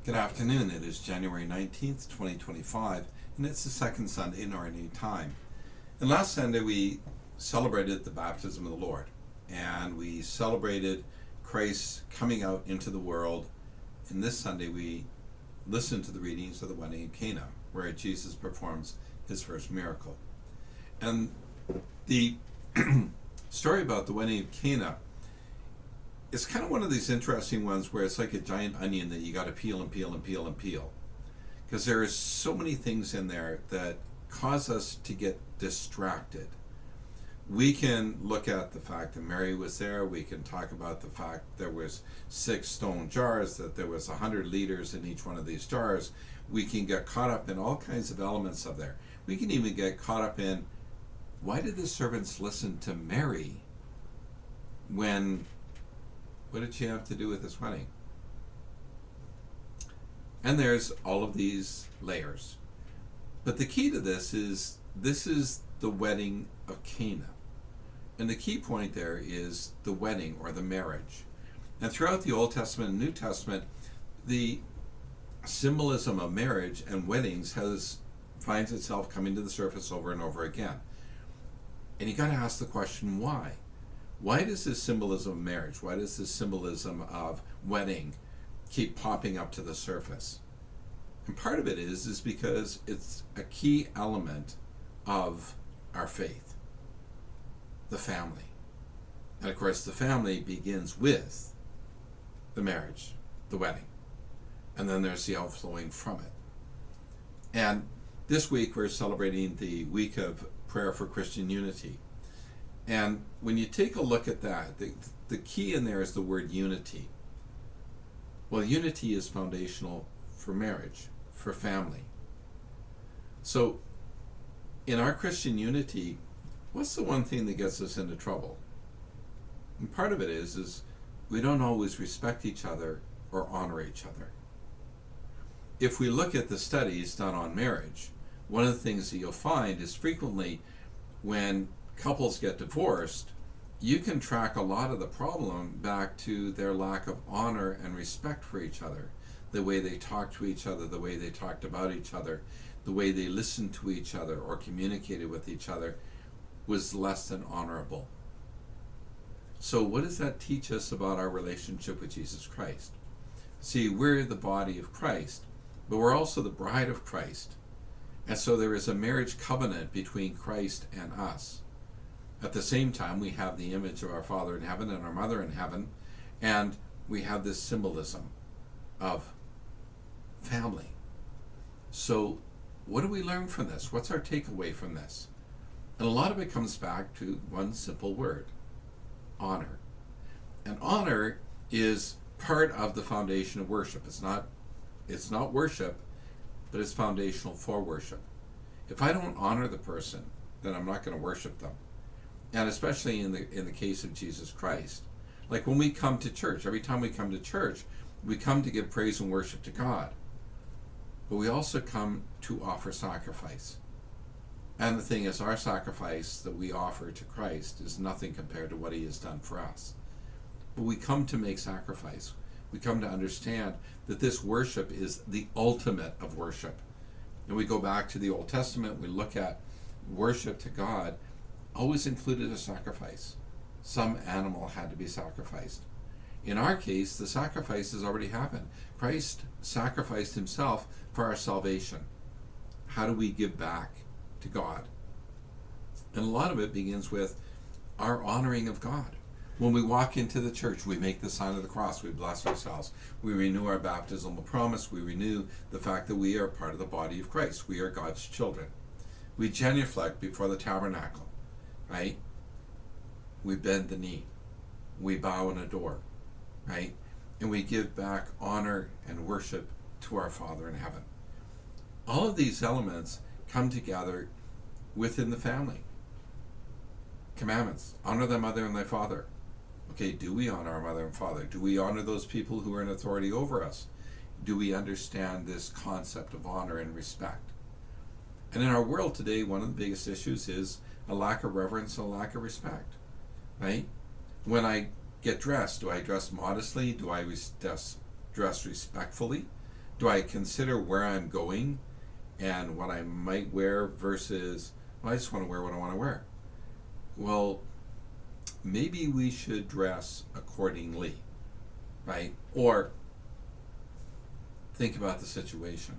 Good afternoon. It is January 19th, 2025, and it's the second Sunday in our new time. And last Sunday we celebrated the baptism of the Lord, and we celebrated Christ coming out into the world. And this Sunday we listened to the readings of the wedding in Cana, where Jesus performs his first miracle. And the story about the wedding of Cana, it's kind of one of these interesting ones where it's like a giant onion that you got to peel and peel and peel and peel, because there are so many things in there that cause us to get distracted. We can look at the fact that Mary was there. We can talk about the fact there was 6 stone jars, that there was 100 liters in each one of these jars. We can get caught up in all kinds of elements of there. We can even get caught up in, why did the servants listen to Mary when, what did she have to do with this wedding? And there's all of these layers. But the key to this is the wedding of Cana. And the key point there is the wedding or the marriage. And throughout the Old Testament and New Testament, the symbolism of marriage and weddings finds itself coming to the surface over and over again. And you got to ask the question, why? Why does this symbolism of marriage, why does this symbolism of wedding keep popping up to the surface? And part of it is because it's a key element of our faith, the family. And of course, the family begins with the marriage, the wedding, and then there's the outflowing from it. And this week we're celebrating the week of prayer for Christian unity. And when you take a look at that, the key in there is the word unity. Well, unity is foundational for marriage, for family. So in our Christian unity, what's the one thing that gets us into trouble? And part of it is we don't always respect each other or honor each other. If we look at the studies done on marriage, one of the things that you'll find is frequently when couples get divorced, you can track a lot of the problem back to their lack of honor and respect for each other. The way they talked to each other, the way they talked about each other, the way they listened to each other or communicated with each other was less than honorable. So what does that teach us about our relationship with Jesus Christ? See, we're the body of Christ, but we're also the bride of Christ. And so there is a marriage covenant between Christ and us. At the same time, we have the image of our Father in heaven and our Mother in heaven, and we have this symbolism of family. So what do we learn from this? What's our takeaway from this? And a lot of it comes back to one simple word: honor. And honor is part of the foundation of worship. It's not worship, but it's foundational for worship. If I don't honor the person, then I'm not going to worship them. And especially in the case of Jesus Christ. Like when we come to church, every time we come to church, we come to give praise and worship to God. But we also come to offer sacrifice. And the thing is, our sacrifice that we offer to Christ is nothing compared to what he has done for us. But we come to make sacrifice. We come to understand that this worship is the ultimate of worship. And we go back to the Old Testament, we look at worship to God, always included a sacrifice. Some animal had to be sacrificed. In our case, the sacrifice has already happened. Christ sacrificed himself for our salvation. How do we give back to God? And a lot of it begins with our honoring of God. When we walk into the church, we make the sign of the cross, we bless ourselves, we renew our baptismal promise, we renew the fact that we are part of the body of Christ, we are God's children. We genuflect before the tabernacle, right? We bend the knee, we bow and adore, right? And we give back honor and worship to our Father in heaven. All of these elements come together within the family. Commandments: honor thy mother and thy father. Okay, do we honor our mother and father? Do we honor those people who are in authority over us? Do we understand this concept of honor and respect? And in our world today, one of the biggest issues is a lack of reverence and a lack of respect, right? When I get dressed, do I dress modestly? Do I dress respectfully? Do I consider where I'm going and what I might wear versus, well, I just want to wear what I want to wear? Well, maybe we should dress accordingly, right? Or think about the situation.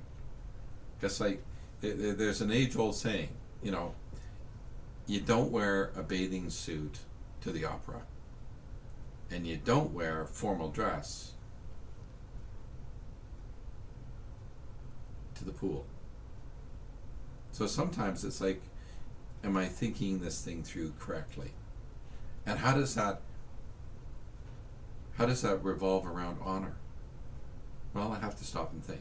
It's like there's an age-old saying, you know, you don't wear a bathing suit to the opera, and you don't wear formal dress to the pool. So sometimes it's like, am I thinking this thing through correctly? And how does that revolve around honor? Well, I have to stop and think.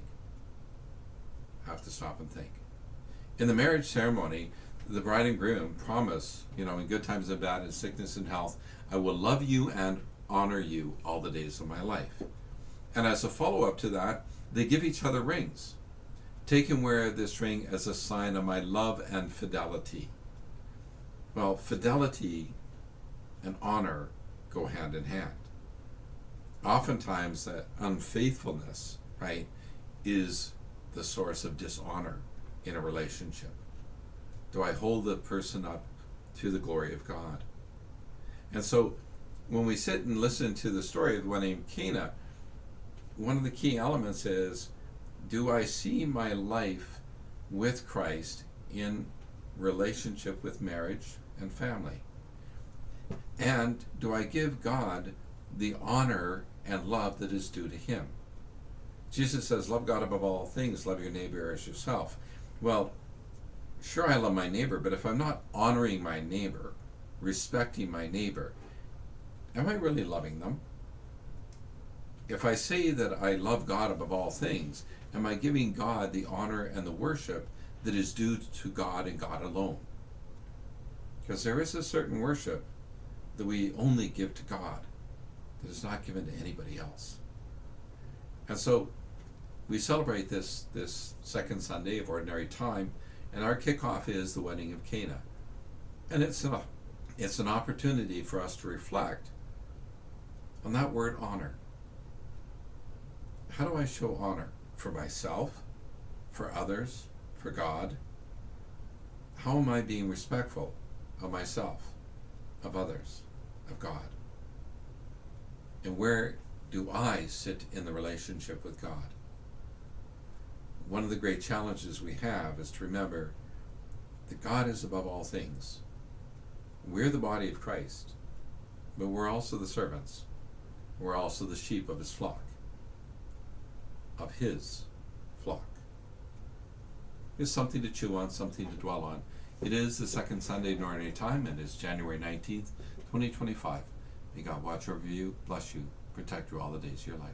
In the marriage ceremony, the bride and groom promise, you know, in good times and bad, in sickness and health, I will love you and honor you all the days of my life. And as a follow-up to that, they give each other rings. Take and wear this ring as a sign of my love and fidelity. Well, fidelity and honor go hand in hand. Oftentimes that unfaithfulness, right, is the source of dishonor in a relationship. Do I hold the person up to the glory of God? And so when we sit and listen to the story of the wedding of Cana, one of the key elements is, do I see my life with Christ in relationship with marriage and family? And do I give God the honor and love that is due to him? Jesus says, love God above all things, love your neighbor as yourself. Well, sure, I love my neighbor, but if I'm not honoring my neighbor, respecting my neighbor, am I really loving them? If I say that I love God above all things, am I giving God the honor and the worship that is due to God and God alone? Because there is a certain worship that we only give to God that is not given to anybody else. And so we celebrate this second Sunday of Ordinary Time, and our kickoff is the wedding of Cana. And it's an opportunity for us to reflect on that word honor. How do I show honor for myself, for others, for God? How am I being respectful of myself, of others, of God? And where do I sit in the relationship with God? One of the great challenges we have is to remember that God is above all things. We're the body of Christ, but we're also the servants. We're also the sheep of his flock. Of his flock. It's something to chew on, something to dwell on. It is the second Sunday in Ordinary Time, and it's January 19th, 2025. May God watch over you, bless you, protect you all the days of your life.